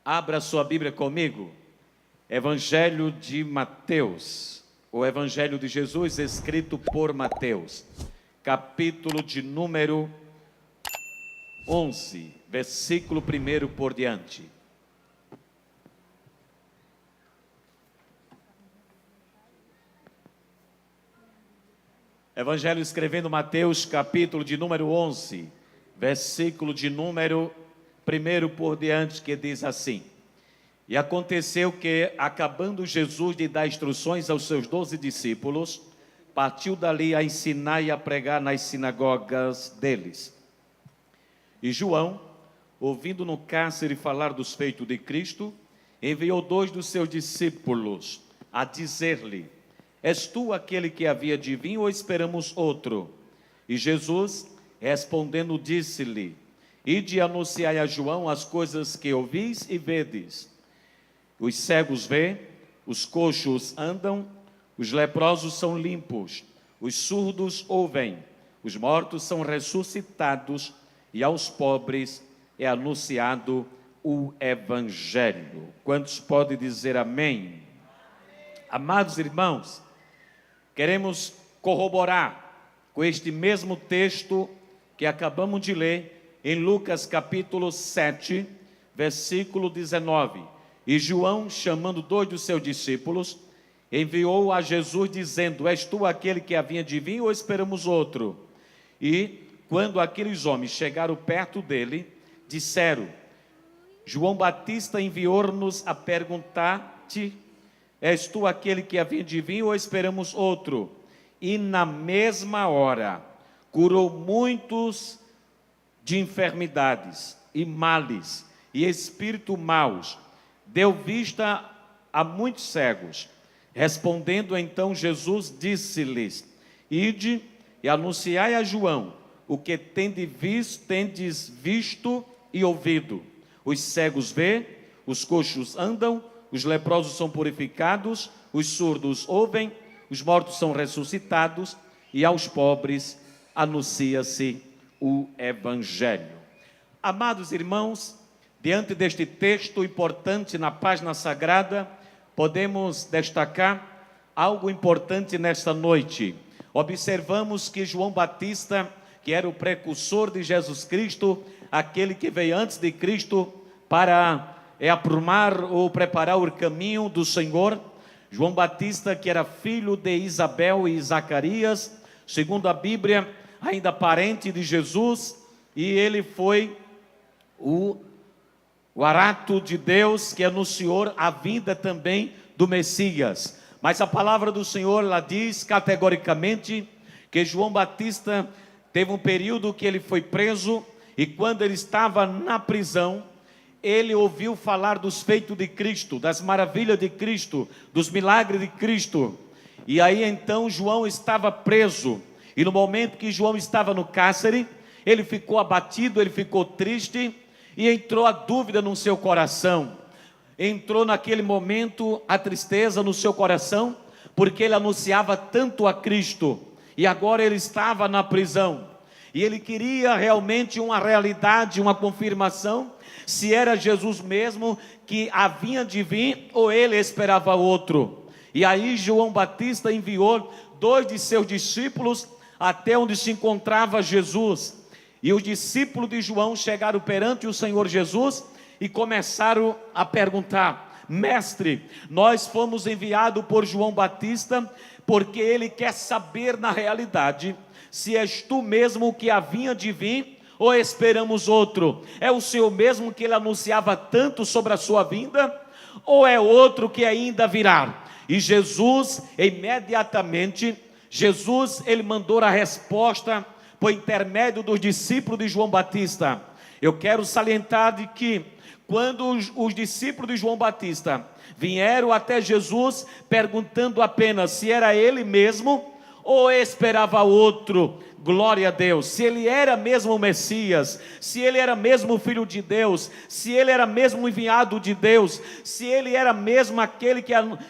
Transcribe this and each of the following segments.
Abra sua Bíblia comigo. Evangelho de Mateus, o Evangelho de Jesus escrito por Mateus, capítulo de número 11, versículo 1 por diante. Evangelho escrevendo Mateus, capítulo de número 11, versículo de número 1 por diante, que diz assim: E aconteceu que, acabando Jesus de dar instruções aos seus 12 discípulos, partiu dali a ensinar e a pregar nas sinagogas deles. E João, ouvindo no cárcere falar dos feitos de Cristo, enviou 2 dos seus discípulos a dizer-lhe: És tu aquele que havia de vir, ou esperamos outro? E Jesus, respondendo, disse-lhe: Ide anunciai a João as coisas que ouvis e vedes. Os cegos vêem, os coxos andam, os leprosos são limpos, os surdos ouvem, os mortos são ressuscitados, e aos pobres é anunciado o Evangelho. Quantos podem dizer amém? Amados irmãos, queremos corroborar com este mesmo texto que acabamos de ler em Lucas capítulo 7, versículo 19. E João, chamando 2 dos seus discípulos, enviou a Jesus dizendo: És tu aquele que havia de vir, ou esperamos outro? E quando aqueles homens chegaram perto dele, disseram: João Batista enviou-nos a perguntar-te: És tu aquele que havia de vir, ou esperamos outro? E na mesma hora curou muitos de enfermidades e males e espíritos maus, deu vista a muitos cegos. Respondendo então Jesus, disse-lhes: Ide e anunciai a João o que tendes visto e ouvido. Os cegos vêem, os coxos andam, os leprosos são purificados, os surdos ouvem, os mortos são ressuscitados, e aos pobres anuncia-se o Evangelho. Amados irmãos, diante deste texto importante na página sagrada, podemos destacar algo importante nesta noite. Observamos que João Batista, que era o precursor de Jesus Cristo, aquele que veio antes de Cristo para aprumar ou preparar o caminho do Senhor. João Batista, que era filho de Isabel e Zacarias, segundo a Bíblia, ainda parente de Jesus, e ele foi o arauto de Deus que anunciou a vinda também do Messias. Mas a palavra do Senhor lá diz categoricamente que João Batista teve um período que ele foi preso, e quando ele estava na prisão, ele ouviu falar dos feitos de Cristo, das maravilhas de Cristo, dos milagres de Cristo. E aí então João estava preso, e no momento que João estava no cárcere, ele ficou abatido, ele ficou triste, e entrou a dúvida no seu coração. Entrou naquele momento a tristeza no seu coração, porque ele anunciava tanto a Cristo, e agora ele estava na prisão, e ele queria realmente uma realidade, uma confirmação, se era Jesus mesmo que havia de vir, ou ele esperava outro. E aí João Batista enviou 2 de seus discípulos até onde se encontrava Jesus. E os discípulos de João chegaram perante o Senhor Jesus e começaram a perguntar: Mestre, nós fomos enviados por João Batista, porque ele quer saber na realidade se és tu mesmo que havia de vir, ou esperamos outro? É o Senhor mesmo que ele anunciava tanto sobre a sua vinda, ou é outro que ainda virá? E Jesus, imediatamente, ele mandou a resposta por intermédio dos discípulos de João Batista. Eu quero salientar de que quando os discípulos de João Batista vieram até Jesus perguntando apenas se era ele mesmo ou esperava outro, glória a Deus, se ele era mesmo o Messias, se ele era mesmo o Filho de Deus, se ele era mesmo o enviado de Deus, se ele era mesmo aquele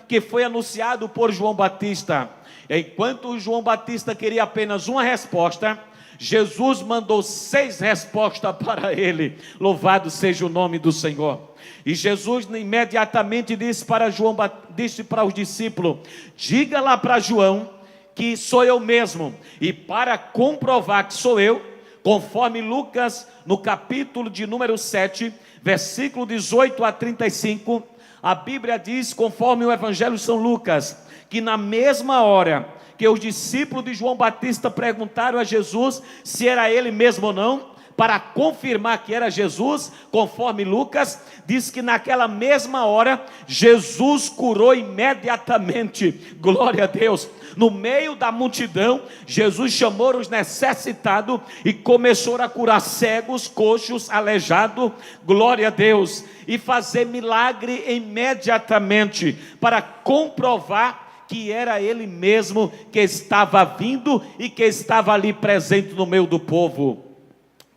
que foi anunciado por João Batista. Enquanto João Batista queria apenas uma resposta, Jesus mandou 6 respostas para ele. Louvado seja o nome do Senhor. E Jesus imediatamente disse para os discípulos: diga lá para João que sou eu mesmo. E para comprovar que sou eu, conforme Lucas, no capítulo de número 7, versículo 18 a 35, a Bíblia diz, conforme o Evangelho de São Lucas, que na mesma hora que os discípulos de João Batista perguntaram a Jesus se era ele mesmo ou não, para confirmar que era Jesus, conforme Lucas, diz que naquela mesma hora, Jesus curou imediatamente, glória a Deus. No meio da multidão, Jesus chamou os necessitados e começou a curar cegos, coxos, aleijados, glória a Deus, e fazer milagre imediatamente, para comprovar que era ele mesmo que estava vindo e que estava ali presente no meio do povo.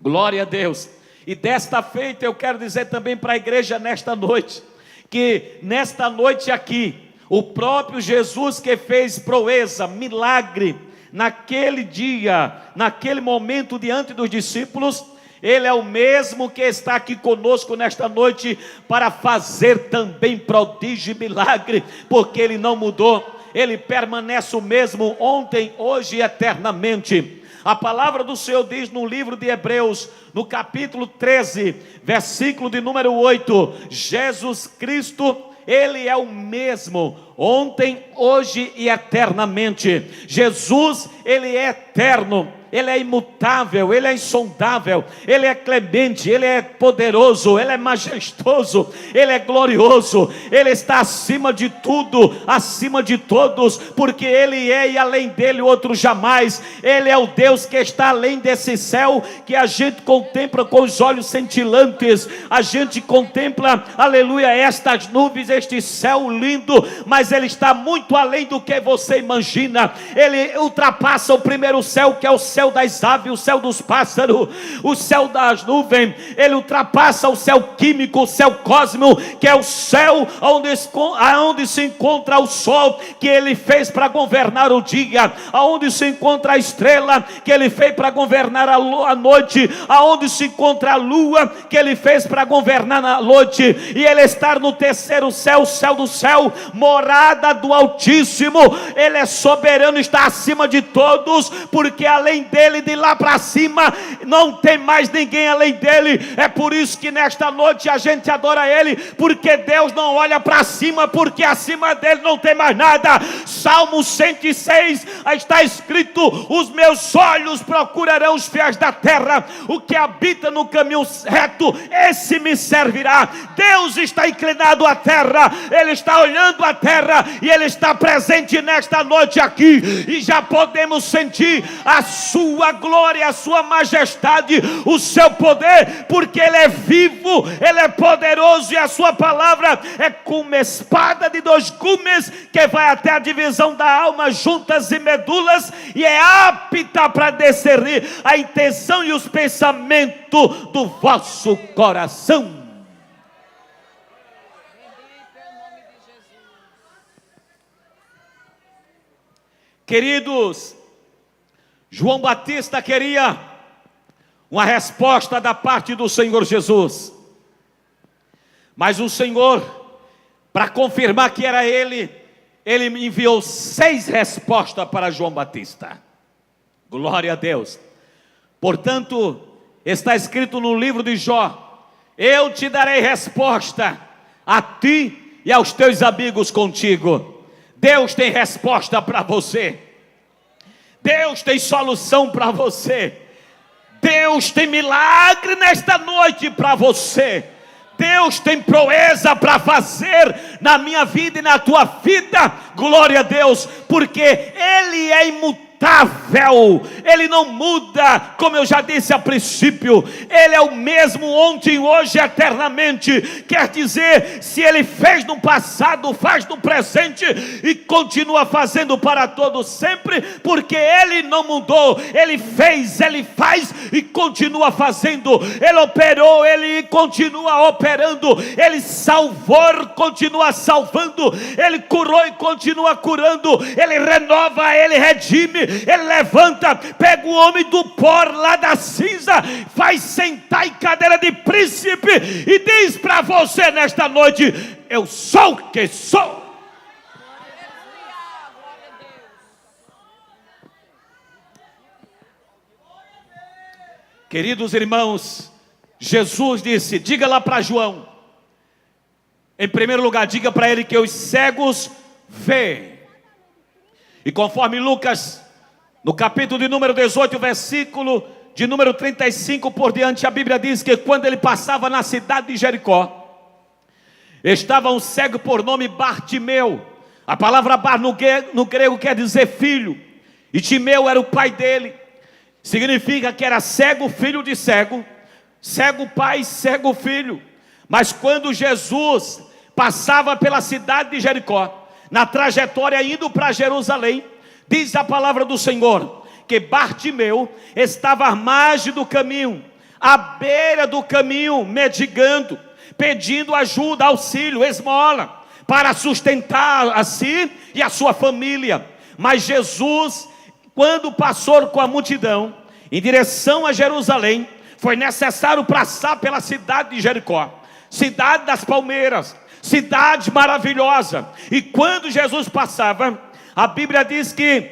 Glória a Deus. E desta feita eu quero dizer também para a igreja nesta noite, que nesta noite aqui, o próprio Jesus que fez proeza, milagre, naquele dia, naquele momento diante dos discípulos, ele é o mesmo que está aqui conosco nesta noite, para fazer também prodígio e milagre, porque ele não mudou, ele permanece o mesmo ontem, hoje e eternamente. A palavra do Senhor diz no livro de Hebreus, no capítulo 13, versículo de número 8, Jesus Cristo, ele é o mesmo, ontem, hoje e eternamente. Jesus, ele é eterno, ele é imutável, ele é insondável, ele é clemente, ele é poderoso, ele é majestoso, ele é glorioso, ele está acima de tudo, acima de todos, porque ele é e além dele outro jamais. Ele é o Deus que está além desse céu, que a gente contempla com os olhos cintilantes, a gente contempla, aleluia, estas nuvens, este céu lindo, mas ele está muito além do que você imagina. Ele ultrapassa o primeiro céu, que é o céu das aves, o céu dos pássaros, o céu das nuvens. Ele ultrapassa o céu químico, o céu cósmico, que é o céu onde se encontra o sol, que ele fez para governar o dia, aonde se encontra a estrela, que ele fez para governar a noite, aonde se encontra a lua, que ele fez para governar a noite. E ele está no terceiro céu, o céu do céu, morada do Altíssimo. Ele é soberano, está acima de todos, porque além dele, de lá para cima, não tem mais ninguém além dele. É por isso que nesta noite a gente adora ele, porque Deus não olha para cima, porque acima dele não tem mais nada. Salmo 106 está escrito: os meus olhos procurarão os fiéis da terra, o que habita no caminho reto, esse me servirá. Deus está inclinado à terra, ele está olhando a terra, e ele está presente nesta noite aqui, e já podemos sentir a sua glória, a sua majestade, o seu poder, porque ele é vivo, ele é poderoso, e a sua palavra é como espada de 2 gumes, que vai até a divisão da alma, juntas e medulas, e é apta para discernir a intenção e os pensamentos do vosso coração. Queridos, João Batista queria uma resposta da parte do Senhor Jesus, mas o Senhor, para confirmar que era ele enviou 6 respostas para João Batista. Glória a Deus. Portanto, está escrito no livro de Jó: eu te darei resposta, a ti e aos teus amigos contigo. Deus tem resposta para você. Deus tem solução para você. Deus tem milagre nesta noite para você. Deus tem proeza para fazer na minha vida e na tua vida. Glória a Deus, porque Ele é imutável, Ele não muda, como eu já disse a princípio. Ele é o mesmo ontem, hoje e eternamente. Quer dizer, se Ele fez no passado, faz no presente e continua fazendo para todos sempre, porque Ele não mudou. Ele fez, Ele faz e continua fazendo. Ele operou, Ele continua operando. Ele salvou, continua salvando. Ele curou e continua curando. Ele renova, Ele redime, ele levanta, pega o homem do pó lá da cinza, faz sentar em cadeira de príncipe e diz para você nesta noite: eu sou o que sou. Queridos irmãos, Jesus disse, diga lá para João, em primeiro lugar, diga para ele que os cegos veem. E conforme Lucas, no capítulo de número 18, versículo de número 35 por diante, a Bíblia diz que quando ele passava na cidade de Jericó, estava um cego por nome Bartimeu. A palavra Bar no grego quer dizer filho, e Timeu era o pai dele. Significa que era cego, filho de cego, cego pai, cego filho. Mas quando Jesus passava pela cidade de Jericó, na trajetória indo para Jerusalém, diz a palavra do Senhor, que Bartimeu estava à margem do caminho, à beira do caminho, mendigando, pedindo ajuda, auxílio, esmola, para sustentar a si e a sua família. Mas Jesus, quando passou com a multidão em direção a Jerusalém, foi necessário passar pela cidade de Jericó, cidade das palmeiras, cidade maravilhosa. E quando Jesus passava, a Bíblia diz que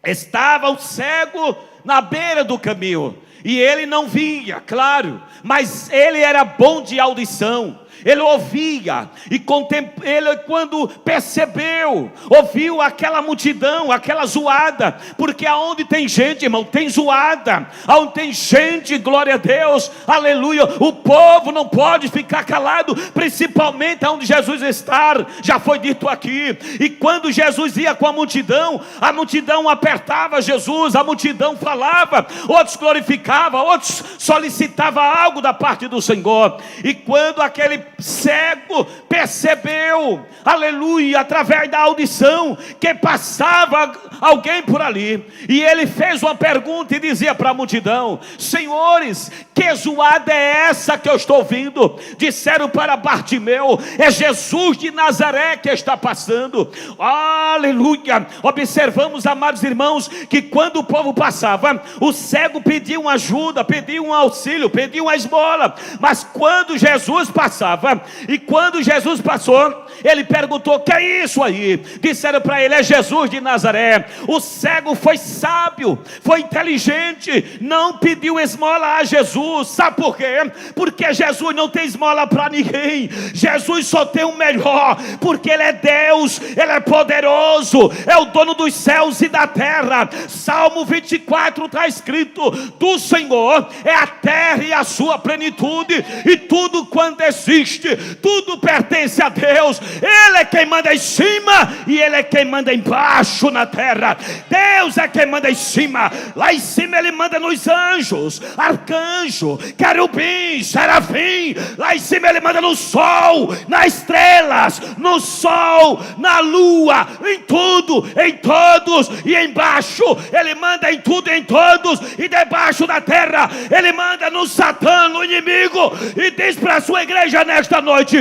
estava o cego na beira do caminho, e ele não via, claro, mas ele era bom de audição. Ele ouvia, e ele quando percebeu, ouviu aquela multidão, aquela zoada, porque aonde tem gente, irmão, tem zoada, aonde tem gente, glória a Deus, aleluia, o povo não pode ficar calado, principalmente aonde Jesus está, já foi dito aqui. E quando Jesus ia com a multidão apertava Jesus, a multidão falava, outros glorificavam, outros solicitavam algo da parte do Senhor. E quando aquele cego percebeu, aleluia, através da audição, que passava alguém por ali, e ele fez uma pergunta e dizia para a multidão: senhores, que zoada é essa que eu estou ouvindo? Disseram para Bartimeu: é Jesus de Nazaré que está passando. Aleluia. Observamos, amados irmãos, que quando o povo passava, o cego pedia uma ajuda, pedia um auxílio, pedia uma esmola. Mas quando Jesus passava, e quando Jesus passou, ele perguntou: que é isso aí? Disseram para ele: é Jesus de Nazaré. O cego foi sábio, foi inteligente, não pediu esmola a Jesus. Sabe por quê? Porque Jesus não tem esmola para ninguém. Jesus só tem o melhor, porque Ele é Deus, Ele é poderoso, é o dono dos céus e da terra. Salmo 24 está escrito: do Senhor é a terra e a sua plenitude, e tudo quanto existe, tudo pertence a Deus. Ele é quem manda em cima, e Ele é quem manda embaixo na terra. Deus é quem manda em cima. Lá em cima Ele manda nos anjos, arcanjo, querubim, serafim. Lá em cima Ele manda no sol, nas estrelas, no sol, na lua, em tudo, em todos. E embaixo Ele manda em tudo e em todos. E debaixo da terra Ele manda no Satã, no inimigo. E diz para a sua igreja nesta noite: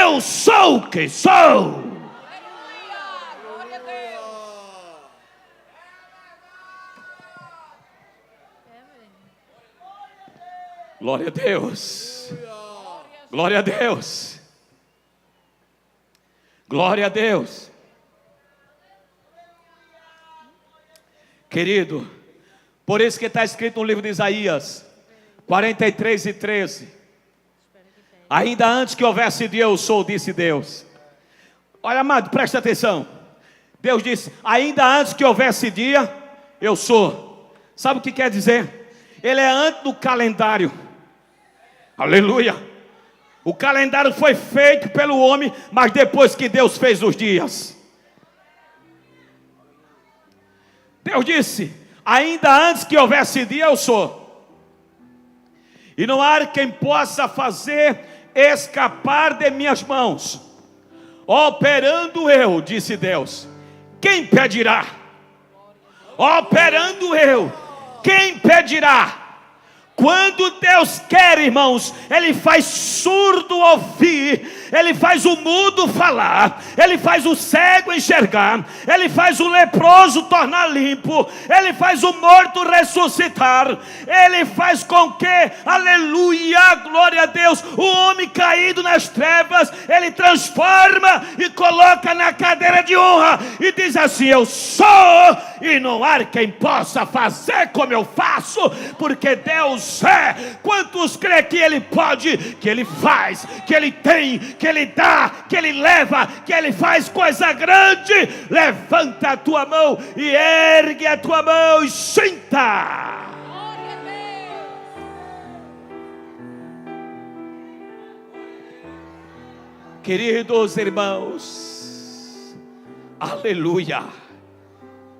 eu sou o que sou. Glória a Deus. Glória a Deus. Glória a Deus. Querido, por isso que está escrito no livro de Isaías 43:13. Ainda antes que houvesse dia, eu sou, disse Deus. Olha, amado, presta atenção. Deus disse: ainda antes que houvesse dia, eu sou. Sabe o que quer dizer? Ele é antes do calendário. Aleluia. O calendário foi feito pelo homem, mas depois que Deus fez os dias. Deus disse: ainda antes que houvesse dia, eu sou. E não há quem possa fazer escapar de minhas mãos. Operando eu, disse Deus, quem impedirá? Operando eu, quem impedirá? Quando Deus quer, irmãos, Ele faz surdo ouvir, Ele faz o mudo falar, Ele faz o cego enxergar, Ele faz o leproso tornar limpo, Ele faz o morto ressuscitar, Ele faz com que, aleluia, glória a Deus, o homem caído nas trevas, Ele transforma e coloca na cadeira de honra, e diz assim: eu sou, e não há quem possa fazer como eu faço, porque Deus é. Quantos crê que Ele pode, que Ele faz, que Ele tem, que Ele dá, que Ele leva, que Ele faz coisa grande? Levanta a tua mão e ergue a tua mão e senta. Queridos irmãos, aleluia,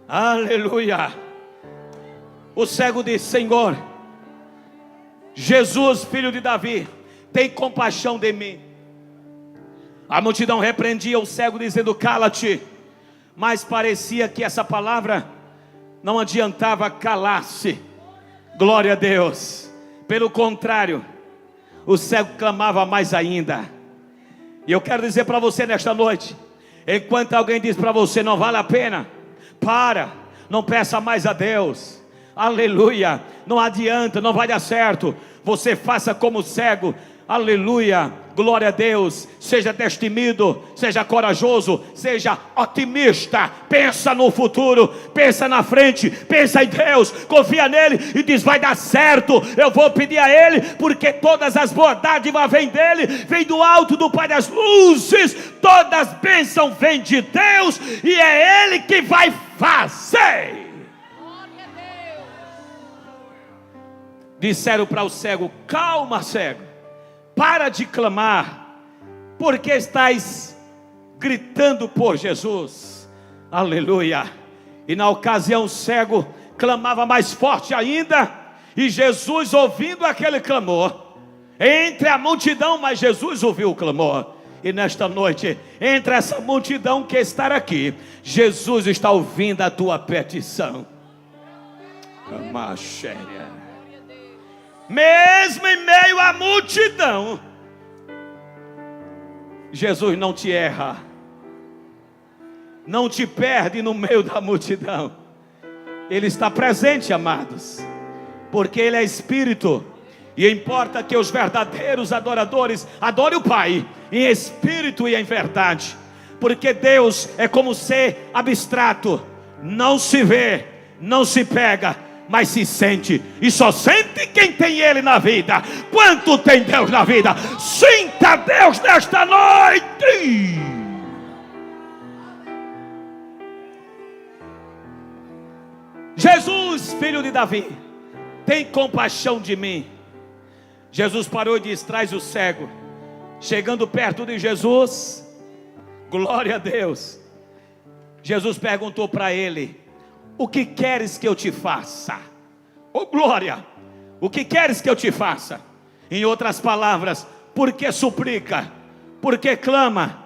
aleluia. O cego disse: Senhor, Jesus, filho de Davi, tem compaixão de mim. A multidão repreendia o cego dizendo: cala-te. Mas parecia que essa palavra não adiantava calar-se. Glória a Deus. Pelo contrário, o cego clamava mais ainda. E eu quero dizer para você nesta noite, enquanto alguém diz para você: não vale a pena, para, não peça mais a Deus, aleluia, não adianta, não vai dar certo, você faça como o cego, aleluia, glória a Deus. Seja destemido, seja corajoso, seja otimista, pensa no futuro, pensa na frente, pensa em Deus, confia nele e diz: vai dar certo, eu vou pedir a Ele, porque todas as boas dádivas vêm dele, vem do alto do Pai das luzes, todas as bênçãos vêm de Deus, e é Ele que vai fazer. Disseram para o cego: calma, cego, para de clamar, porque estás gritando por Jesus, aleluia. E na ocasião o cego clamava mais forte ainda, e Jesus, ouvindo aquele clamor, entre a multidão, mas Jesus ouviu o clamor. E nesta noite, entre essa multidão que está aqui, Jesus está ouvindo a tua petição. Mesmo em meio à multidão, Jesus não te erra, não te perde no meio da multidão. Ele está presente, amados, porque Ele é Espírito, e importa que os verdadeiros adoradores adorem o Pai em espírito e em verdade, porque Deus é como ser abstrato, não se vê, não se pega, mas se sente, e só sente quem tem Ele na vida. Quanto tem Deus na vida? Sinta Deus nesta noite. Jesus, filho de Davi, tem compaixão de mim. Jesus parou e disse: traz o cego. Chegando perto de Jesus, glória a Deus, Jesus perguntou para ele: o que queres que eu te faça? Oh glória, o que queres que eu te faça? Em outras palavras, por que suplica? Por que clama?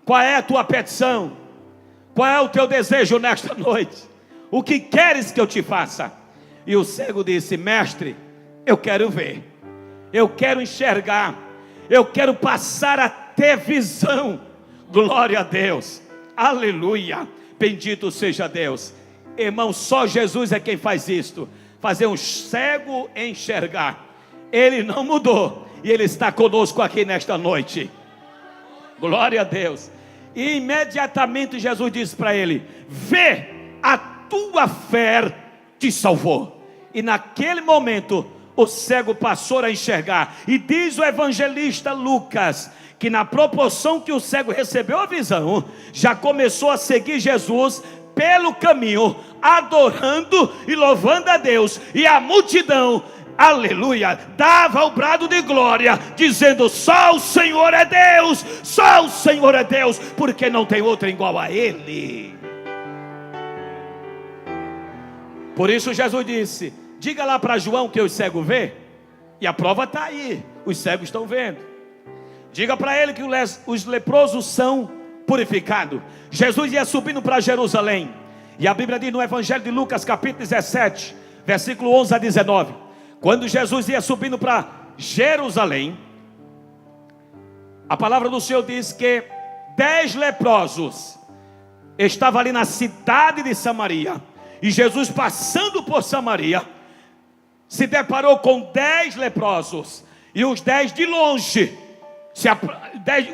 Qual é a tua petição? Qual é o teu desejo nesta noite? O que queres que eu te faça? E o cego disse: mestre, eu quero ver, eu quero enxergar, eu quero passar a ter visão. Glória a Deus, aleluia, bendito seja Deus. Irmão, só Jesus é quem faz isto, fazer um cego enxergar. Ele não mudou, e Ele está conosco aqui nesta noite. Glória a Deus. E imediatamente Jesus disse para ele: vê, a tua fé te salvou. E naquele momento o cego passou a enxergar. E diz o evangelista Lucas que na proporção que o cego recebeu a visão, já começou a seguir Jesus pelo caminho, adorando e louvando a Deus. E a multidão, aleluia, dava o brado de glória, dizendo: só o Senhor é Deus, só o Senhor é Deus, porque não tem outro igual a Ele. Por isso Jesus disse: diga lá para João que os cegos vê. E a prova está aí, os cegos estão vendo. Diga para ele que os leprosos são purificados. Jesus ia subindo para Jerusalém, e a Bíblia diz no Evangelho de Lucas capítulo 17, versículo 11 a 19: Quando Jesus ia subindo para Jerusalém, a palavra do Senhor diz que 10 leprosos estavam ali na cidade de Samaria. E Jesus, passando por Samaria, se deparou com 10 leprosos. E os 10 de longe,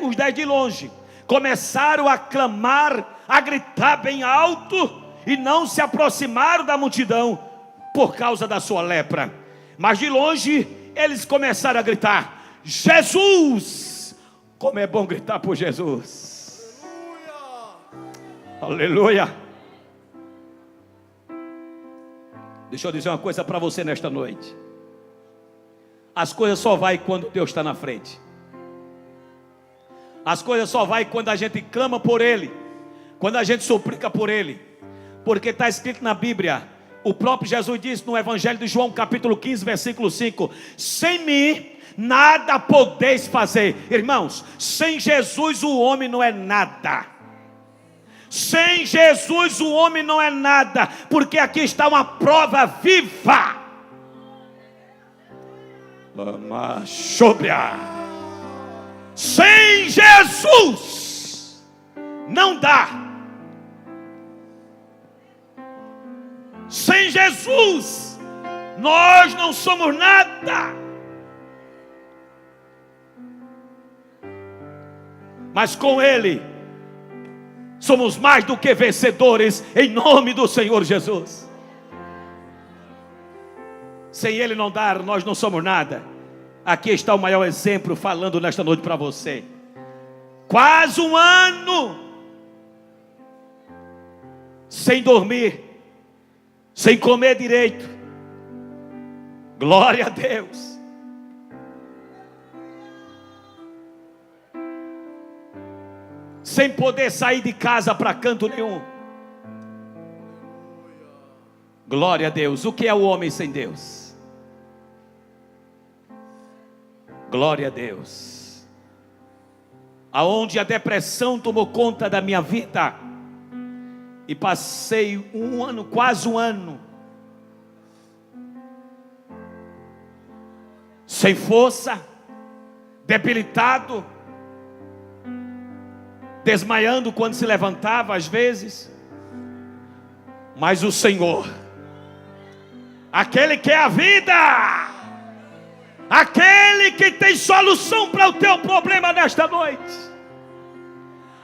os 10 de longe, começaram a clamar, a gritar bem alto, e não se aproximaram da multidão por causa da sua lepra. Mas de longe eles começaram a gritar: Jesus! Como é bom gritar por Jesus. Aleluia. Deixa eu dizer uma coisa para você nesta noite. As coisas só vai quando Deus está na frente. As coisas só vai quando a gente clama por Ele, quando a gente suplica por Ele. Porque está escrito na Bíblia, o próprio Jesus disse no Evangelho de João, capítulo 15, versículo 5: sem mim nada podeis fazer. Irmãos, sem Jesus o homem não é nada. Sem Jesus o homem não é nada. Porque aqui está uma prova viva. Sem Jesus não dá. Sem Jesus nós não somos nada. Mas com Ele somos mais do que vencedores, em nome do Senhor Jesus. Sem Ele não dar, nós não somos nada. Aqui está o maior exemplo falando nesta noite para você. Quase um ano sem dormir, sem comer direito. Glória a Deus. Sem poder sair de casa para canto nenhum. Glória a Deus. O que é o homem sem Deus? Glória a Deus. Aonde a depressão tomou conta da minha vida, e passei um ano, quase um ano, sem força, debilitado, desmaiando quando se levantava às vezes. Mas o Senhor, aquele que é a vida, aquele que tem solução para o teu problema nesta noite,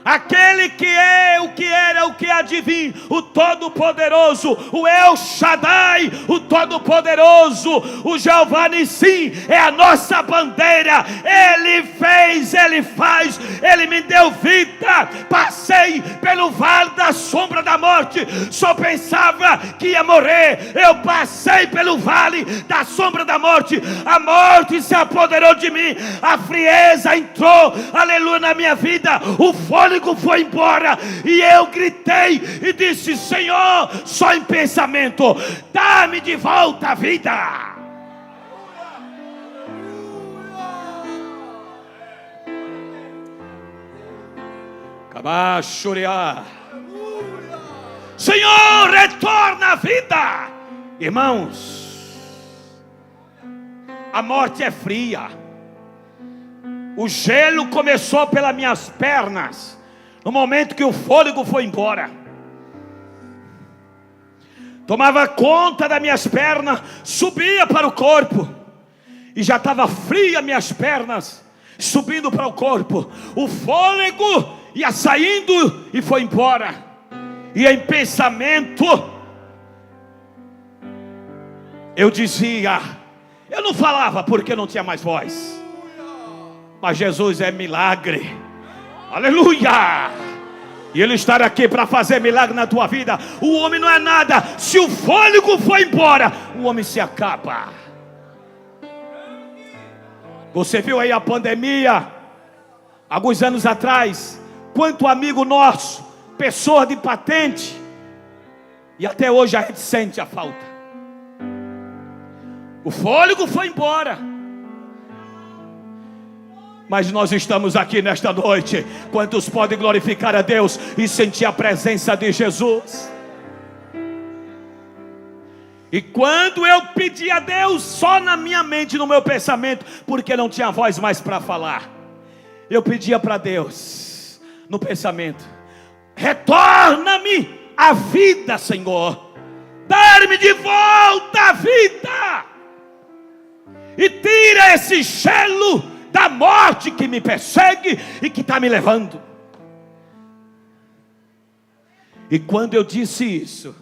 aquele que é o que era, o que há de vir, o Todo-Poderoso, o El Shaddai, o Todo-Poderoso, o Jeová Nissim, é a nossa bandeira. Ele fez, Ele faz, Ele me deu vida. Passei pelo vale da sombra da morte, só pensava que ia morrer. Eu passei pelo vale da sombra da morte, a morte se apoderou de mim, a frieza entrou, aleluia, na minha vida, o fôlego foi embora, e eu gritei e disse: Senhor, só em pensamento, dá-me de volta a vida. Senhor, retorna a vida. Irmãos, a morte é fria. O gelo começou pelas minhas pernas, no momento que o fôlego foi embora. Tomava conta das minhas pernas, subia para o corpo, e já estava fria minhas pernas, subindo para o corpo. O fôlego ia saindo e foi embora. E em pensamento, eu dizia, eu não falava porque não tinha mais voz, mas Jesus é milagre. Aleluia! E Ele está aqui para fazer milagre na tua vida. O homem não é nada. Se o fôlego for embora, o homem se acaba. Você viu aí a pandemia, alguns anos atrás, quanto amigo nosso, pessoa de patente, e até hoje a gente sente a falta. O fôlego foi embora. Mas nós estamos aqui nesta noite. Quantos podem glorificar a Deus e sentir a presença de Jesus? E quando eu pedi a Deus, só na minha mente, no meu pensamento, porque não tinha voz mais para falar, eu pedia para Deus, no pensamento: retorna-me a vida, Senhor, dá-me de volta a vida, e tira esse gelo da morte que me persegue e que está me levando. E quando eu disse isso,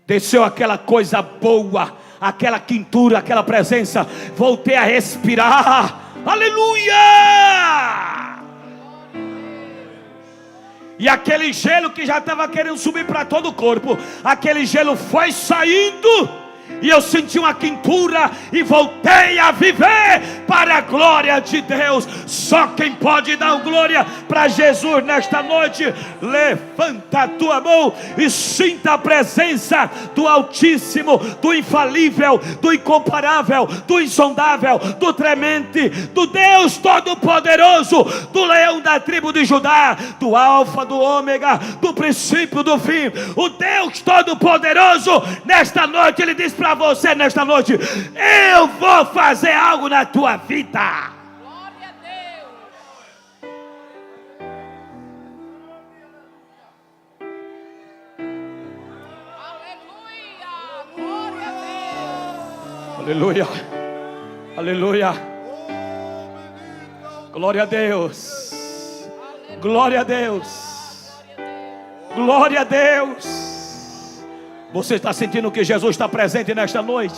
desceu aquela coisa boa, aquela quintura, aquela presença. Voltei a respirar. Aleluia! E aquele gelo que já estava querendo subir para todo o corpo, aquele gelo foi saindo. E eu senti uma quintura e voltei a viver para a glória de Deus. Só quem pode dar glória para Jesus nesta noite, levanta a tua mão e sinta a presença do Altíssimo, do infalível, do incomparável, do insondável, do tremente, do Deus Todo-Poderoso, do leão da tribo de Judá, do Alfa, do Ômega, do princípio, do fim. O Deus Todo-Poderoso, nesta noite, Ele diz para você nesta noite: eu vou fazer algo na tua vida. Glória a Deus. Aleluia. Glória a Deus. Aleluia. Aleluia. Glória a Deus. Glória a Deus. Glória a Deus. Você está sentindo que Jesus está presente nesta noite?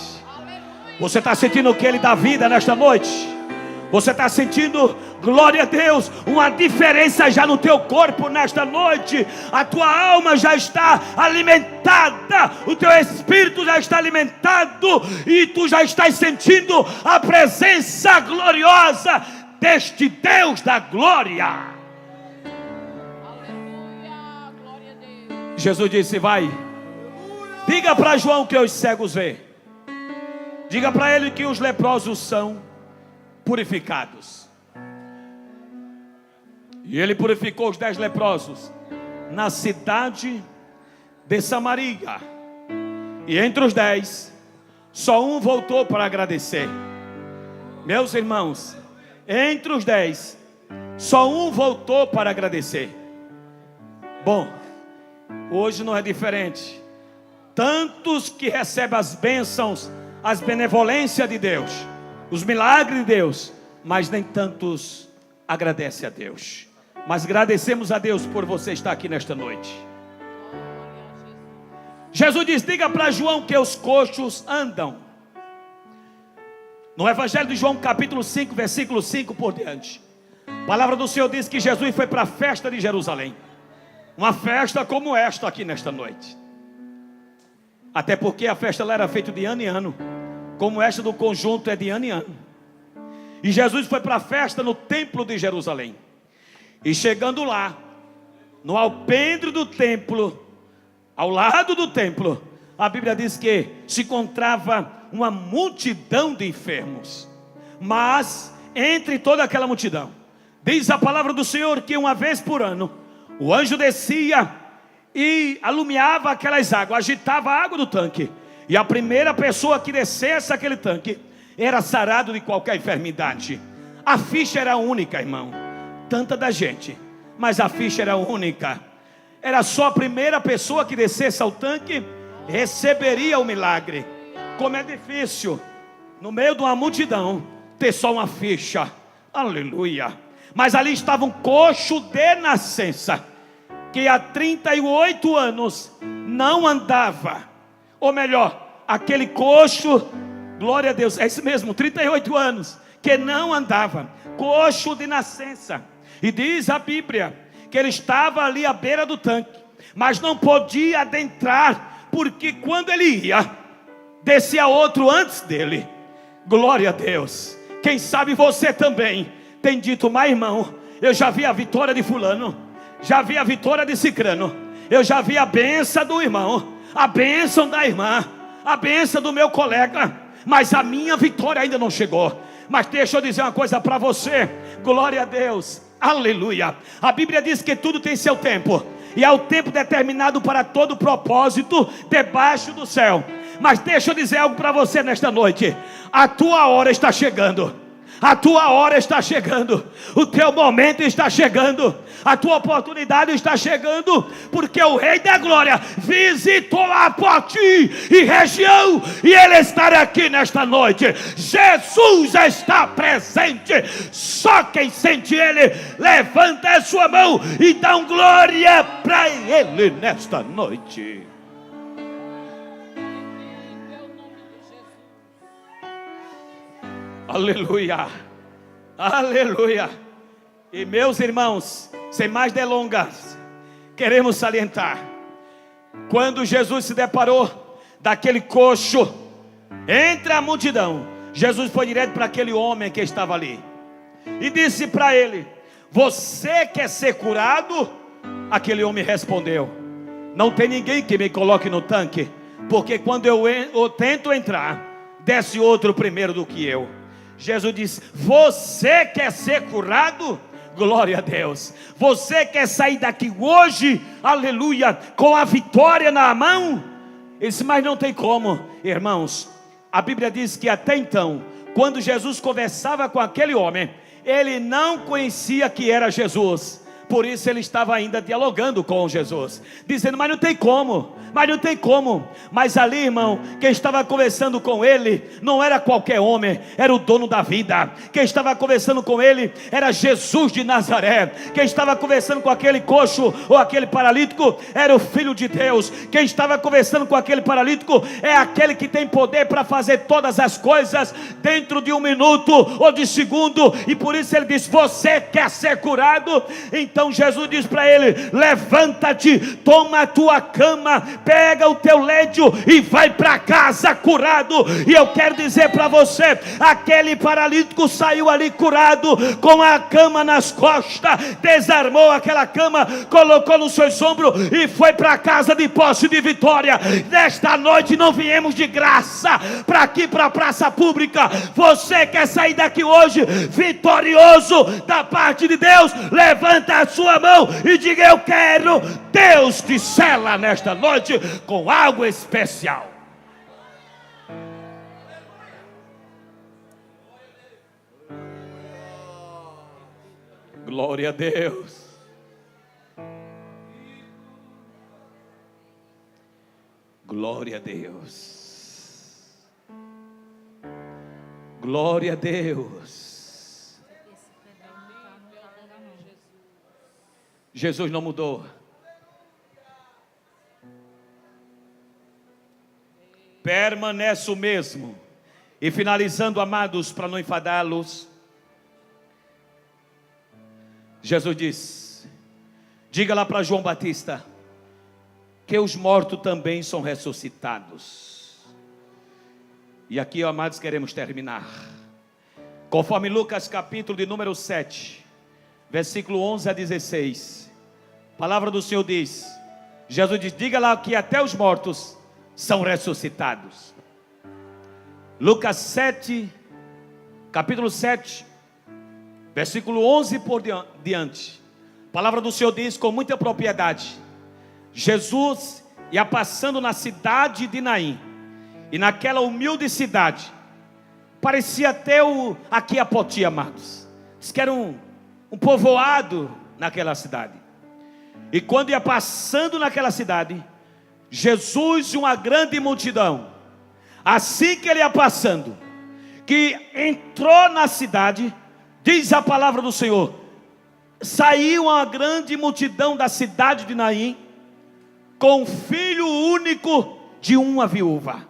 Você está sentindo que Ele dá vida nesta noite? Você está sentindo, glória a Deus, uma diferença já no teu corpo nesta noite? A tua alma já está alimentada, o teu espírito já está alimentado, e tu já estás sentindo a presença gloriosa deste Deus da glória. Aleluia. Glória a Deus. Jesus disse: vai, diga para João que os cegos vê. Diga para ele que os leprosos são purificados. E ele purificou os 10 leprosos na cidade de Samaria. E entre os 10, só um voltou para agradecer. Meus irmãos, entre os 10, só um voltou para agradecer. Bom, hoje não é diferente. Tantos que recebem as bênçãos, as benevolências de Deus, os milagres de Deus, mas nem tantos agradecem a Deus. Mas agradecemos a Deus por você estar aqui nesta noite. Jesus diz: diga para João que os coxos andam. No Evangelho de João, capítulo 5, versículo 5 por diante, a palavra do Senhor diz que Jesus foi para a festa de Jerusalém. Uma festa como esta aqui nesta noite. Até porque a festa lá era feita de ano em ano, como esta do conjunto é de ano em ano. E Jesus foi para a festa no templo de Jerusalém. E chegando lá, no alpendre do templo, ao lado do templo, a Bíblia diz que se encontrava uma multidão de enfermos. Mas entre toda aquela multidão, diz a palavra do Senhor que uma vez por ano o anjo descia e alumiava aquelas águas, agitava a água do tanque, e a primeira pessoa que descesse aquele tanque era sarado de qualquer enfermidade. A ficha era única, irmão. Tanta da gente, mas a ficha era única. Era só a primeira pessoa que descesse ao tanque receberia o milagre. Como é difícil no meio de uma multidão ter só uma ficha. Aleluia. Mas ali estava um coxo de nascença, que há 38 anos não andava. Ou melhor, aquele coxo, glória a Deus, é isso mesmo, 38 anos que não andava, coxo de nascença. E diz a Bíblia que ele estava ali à beira do tanque, mas não podia adentrar, porque quando ele ia, descia outro antes dele. Glória a Deus. Quem sabe você também tem dito: mas irmão, eu já vi a vitória de fulano, já vi a vitória de cicrano, eu já vi a bênção do irmão, a bênção da irmã, a bênção do meu colega, mas a minha vitória ainda não chegou. Mas deixa eu dizer uma coisa para você, glória a Deus, aleluia. A Bíblia diz que tudo tem seu tempo, e há o tempo determinado para todo propósito debaixo do céu. Mas deixa eu dizer algo para você nesta noite. A tua hora está chegando. A tua hora está chegando, o teu momento está chegando, a tua oportunidade está chegando, porque o Rei da Glória visitou a Poti e região, e Ele estará aqui nesta noite. Jesus está presente. Só quem sente Ele, levanta a sua mão e dá um glória para Ele nesta noite. Aleluia, aleluia. E meus irmãos, sem mais delongas, queremos salientar, quando Jesus se deparou daquele coxo entre a multidão, Jesus foi direto para aquele homem que estava ali e disse para ele: você quer ser curado? Aquele homem respondeu: não tem ninguém que me coloque no tanque, porque quando eu tento entrar, desce outro primeiro do que eu. Jesus disse: você quer ser curado? Glória a Deus. Você quer sair daqui hoje, aleluia, com a vitória na mão? Ele disse: mas não tem como. Irmãos, a Bíblia diz que até então, quando Jesus conversava com aquele homem, ele não conhecia que era Jesus. Por isso ele estava ainda dialogando com Jesus, dizendo: mas não tem como, mas não tem como. Mas ali, irmão, quem estava conversando com ele não era qualquer homem, era o dono da vida. Quem estava conversando com ele era Jesus de Nazaré. Quem estava conversando com aquele coxo ou aquele paralítico era o Filho de Deus. Quem estava conversando com aquele paralítico é aquele que tem poder para fazer todas as coisas dentro de um minuto ou de segundo. E por isso ele diz: você quer ser curado? Então Jesus diz para ele: levanta-te, toma a tua cama, pega o teu leito e vai para casa curado. E eu quero dizer para você, aquele paralítico saiu ali curado, com a cama nas costas, desarmou aquela cama, colocou nos seus ombros e foi para casa de posse de vitória. Nesta noite não viemos de graça para aqui, para a praça pública. Você quer sair daqui hoje vitorioso da parte de Deus? Levanta a sua mão e diga: eu quero. Deus te sela nesta noite com algo especial. Glória a Deus. Glória a Deus. Glória a Deus. Jesus não mudou. Permanece o mesmo. E finalizando, amados, para não enfadá-los, Jesus diz: diga lá para João Batista que os mortos também são ressuscitados. E aqui, amados, queremos terminar conforme Lucas capítulo de número 7, versículo 11 a 16. A palavra do Senhor diz, Jesus diz: diga lá que até os mortos são ressuscitados. Lucas 7, capítulo 7, versículo 11 por diante. A palavra do Senhor diz com muita propriedade: Jesus ia passando na cidade de Naim, e naquela humilde cidade, parecia até aqui a Poti, amados, diz que era um povoado naquela cidade. E quando ia passando naquela cidade, Jesus e uma grande multidão, assim que ele ia passando, que entrou na cidade, diz a palavra do Senhor, saiu uma grande multidão da cidade de Naim, com o filho único de uma viúva.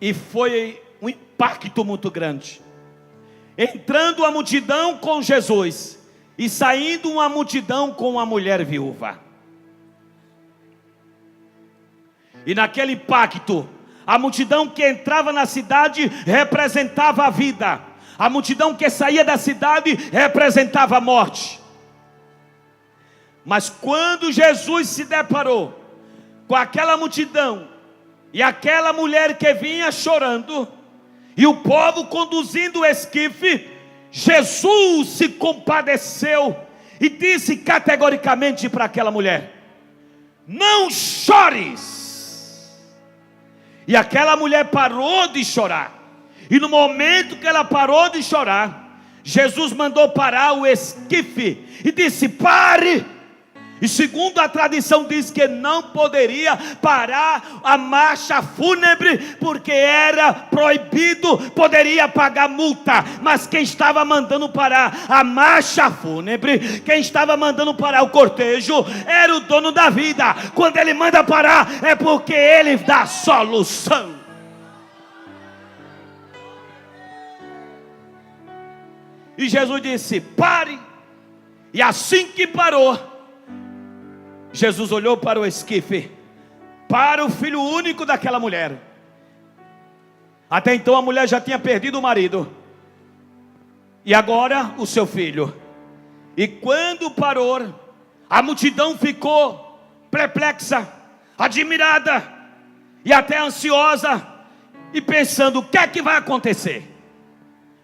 E foi um impacto muito grande. Entrando a multidão com Jesus, e saindo uma multidão com uma mulher viúva. E naquele impacto, a multidão que entrava na cidade representava a vida, a multidão que saía da cidade representava a morte. Mas quando Jesus se deparou com aquela multidão e aquela mulher que vinha chorando, e o povo conduzindo o esquife, Jesus se compadeceu e disse categoricamente para aquela mulher: não chores. E aquela mulher parou de chorar. E no momento que ela parou de chorar, Jesus mandou parar o esquife e disse: pare. E segundo a tradição diz que não poderia parar a marcha fúnebre, porque era proibido, poderia pagar multa. Mas quem estava mandando parar a marcha fúnebre, quem estava mandando parar o cortejo, era o dono da vida. Quando ele manda parar, é porque ele dá solução. E Jesus disse: pare. E assim que parou, Jesus olhou para o esquife, para o filho único daquela mulher. Até então a mulher já tinha perdido o marido, e agora o seu filho. E quando parou, a multidão ficou perplexa, admirada e até ansiosa, e pensando: o que é que vai acontecer?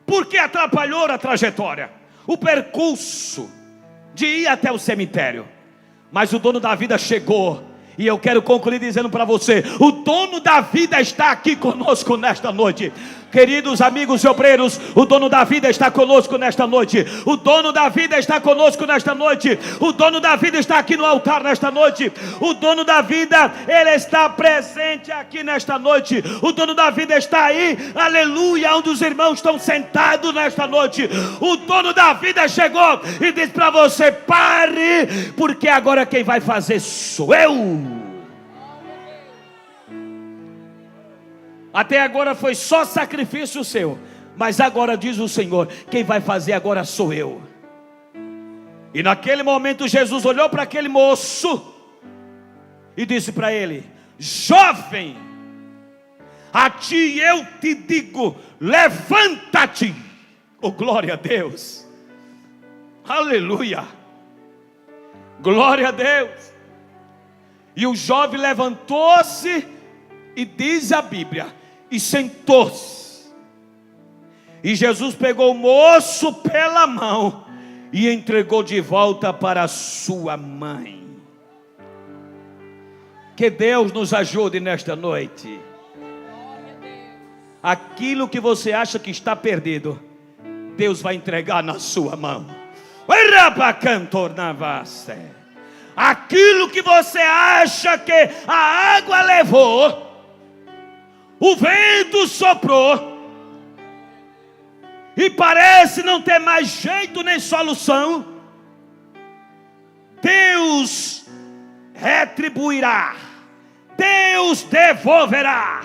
Porque atrapalhou a trajetória, o percurso de ir até o cemitério. Mas o dono da vida chegou. E eu quero concluir dizendo para você: o dono da vida está aqui conosco nesta noite. Queridos amigos e obreiros, o dono da vida está conosco nesta noite. O dono da vida está conosco nesta noite. O dono da vida está aqui no altar nesta noite. O dono da vida, ele está presente aqui nesta noite. O dono da vida está aí, aleluia, onde os irmãos estão sentados nesta noite. O dono da vida chegou e disse para você: pare, porque agora quem vai fazer sou eu. Até agora foi só sacrifício seu, mas agora diz o Senhor: quem vai fazer agora sou eu. E naquele momento Jesus olhou para aquele moço e disse para ele: jovem, a ti eu te digo, levanta-te. Oh, glória a Deus, aleluia, glória a Deus. E o jovem levantou-se, e diz a Bíblia, e sentou-se. E Jesus pegou o moço pela mão e entregou de volta para a sua mãe. Que Deus nos ajude nesta noite. Aquilo que você acha que está perdido, Deus vai entregar na sua mão. Aquilo que você acha que a água levou, o vento soprou, e parece não ter mais jeito nem solução, Deus retribuirá, Deus devolverá,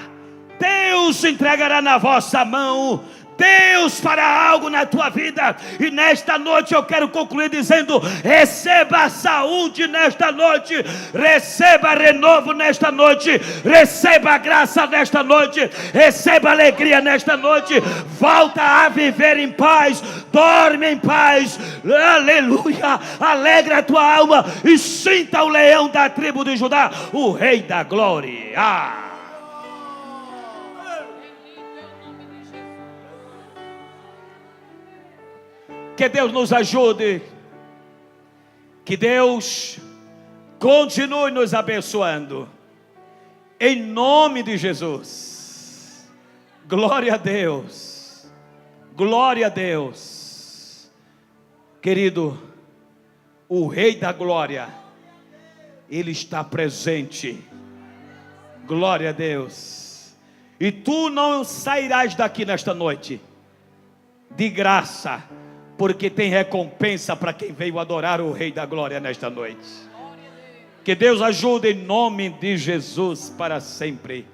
Deus entregará na vossa mão. Deus fará algo na tua vida. E nesta noite eu quero concluir dizendo: receba saúde nesta noite, receba renovo nesta noite, receba graça nesta noite, receba alegria nesta noite. Volta a viver em paz, dorme em paz, aleluia. Alegra a tua alma e sinta o leão da tribo de Judá, o Rei da glória. Que Deus nos ajude, que Deus continue nos abençoando, em nome de Jesus. Glória a Deus, glória a Deus. Querido, o Rei da glória, Ele está presente. Glória a Deus. E tu não sairás daqui nesta noite de graça, porque tem recompensa para quem veio adorar o Rei da glória nesta noite. Que Deus ajude em nome de Jesus para sempre.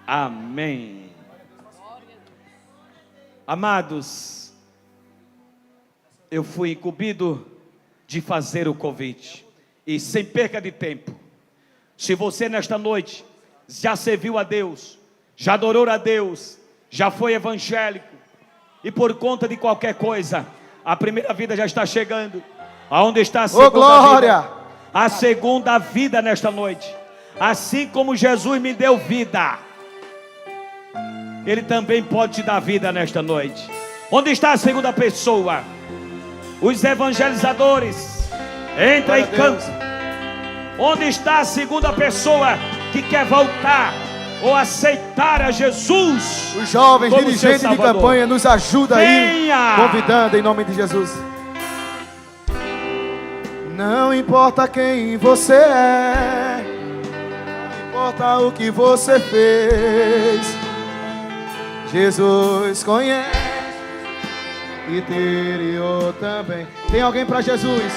Amém. Amados, eu fui incumbido de fazer o convite, e sem perca de tempo, se você nesta noite já serviu a Deus, já adorou a Deus, já foi evangélico, e por conta de qualquer coisa, a primeira vida já está chegando. Aonde está a segunda vida? A segunda vida nesta noite. Assim como Jesus me deu vida, Ele também pode te dar vida nesta noite. Onde está a segunda pessoa? Os evangelizadores, entra e canta. Onde está a segunda pessoa que quer voltar ou aceitar a Jesus. Os jovens como dirigentes seu de Salvador. campanha, nos ajuda aí, Venha! convidando em nome de Jesus. Não importa quem você é, não importa o que você fez, Jesus conhece interior também. Tem alguém para Jesus?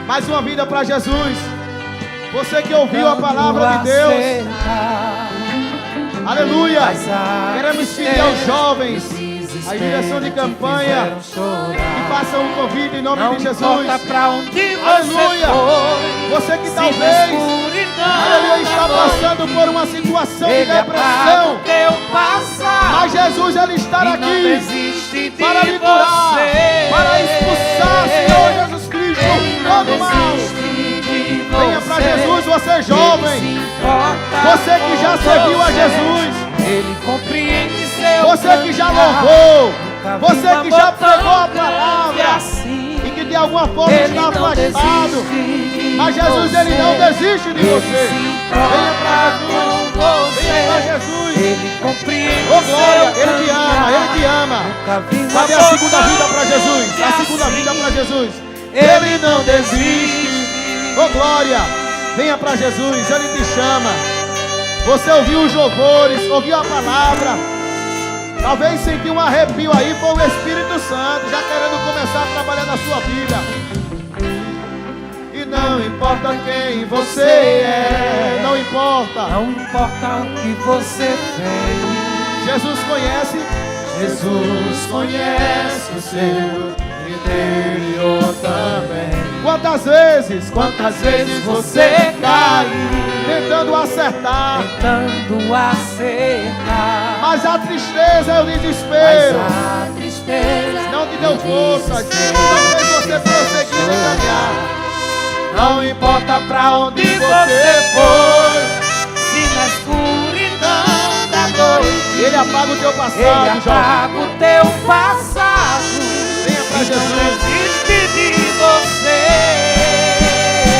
Mais uma vida para Jesus. Você que ouviu a palavra de Deus, aleluia. Queremos pedir aos jovens, a direção de campanha, que façam um convite em nome de Jesus. Aleluia. Você que talvez, aleluia, está passando por uma situação de depressão, mas Jesus, Ele está aqui para lhe curar, para expulsar, Senhor Jesus Cristo, todo mal. Venha para Jesus, você jovem, você que já serviu a Jesus, Ele compreende seu você que já louvou, você que já pregou a palavra e que de alguma forma está afastado, mas Jesus, Ele não desiste de você. Venha para Jesus, Ele compreende. oh glória, Ele te ama, Ele te ama. Cadê a segunda vida para Jesus? A segunda vida para Jesus. Ele não desiste. Oh glória, venha para Jesus, Ele te chama. Você ouviu os louvores, ouviu a palavra, talvez sentiu um arrepio aí, foi o Espírito Santo já querendo começar a trabalhar na sua vida. E não importa quem você é, não importa. Não importa o que você fez, Jesus conhece o seu interior também. Quantas vezes você caiu tentando acertar, mas a tristeza e o desespero não te deu forças, não fez você prosseguir e caminhar. Não importa pra onde você foi, se na escuridão da noite Ele apaga o teu Ele passado, jovem. apaga o teu passado. Venha pra Não Jesus. desiste de você.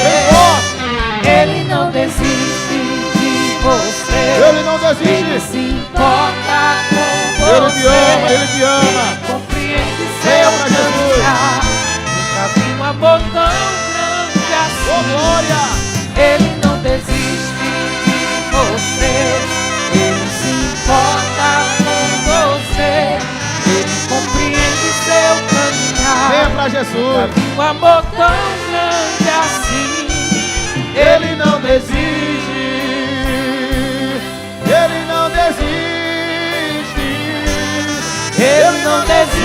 Vem forte. Ele não desiste de você. Ele não desiste. Ele se importa com você. Ele te ama, Ele te ama. Ele compreende Venha seu pra Jesus. caminhar. Nunca vi um amor tão grande assim. Oh glória. Ele não desiste de você. Ele se importa com você. Ele compreende seu caminhar. Venha pra Jesus. Um amor tão grande assim. Ele não desiste. Ele não desiste. Ele não desiste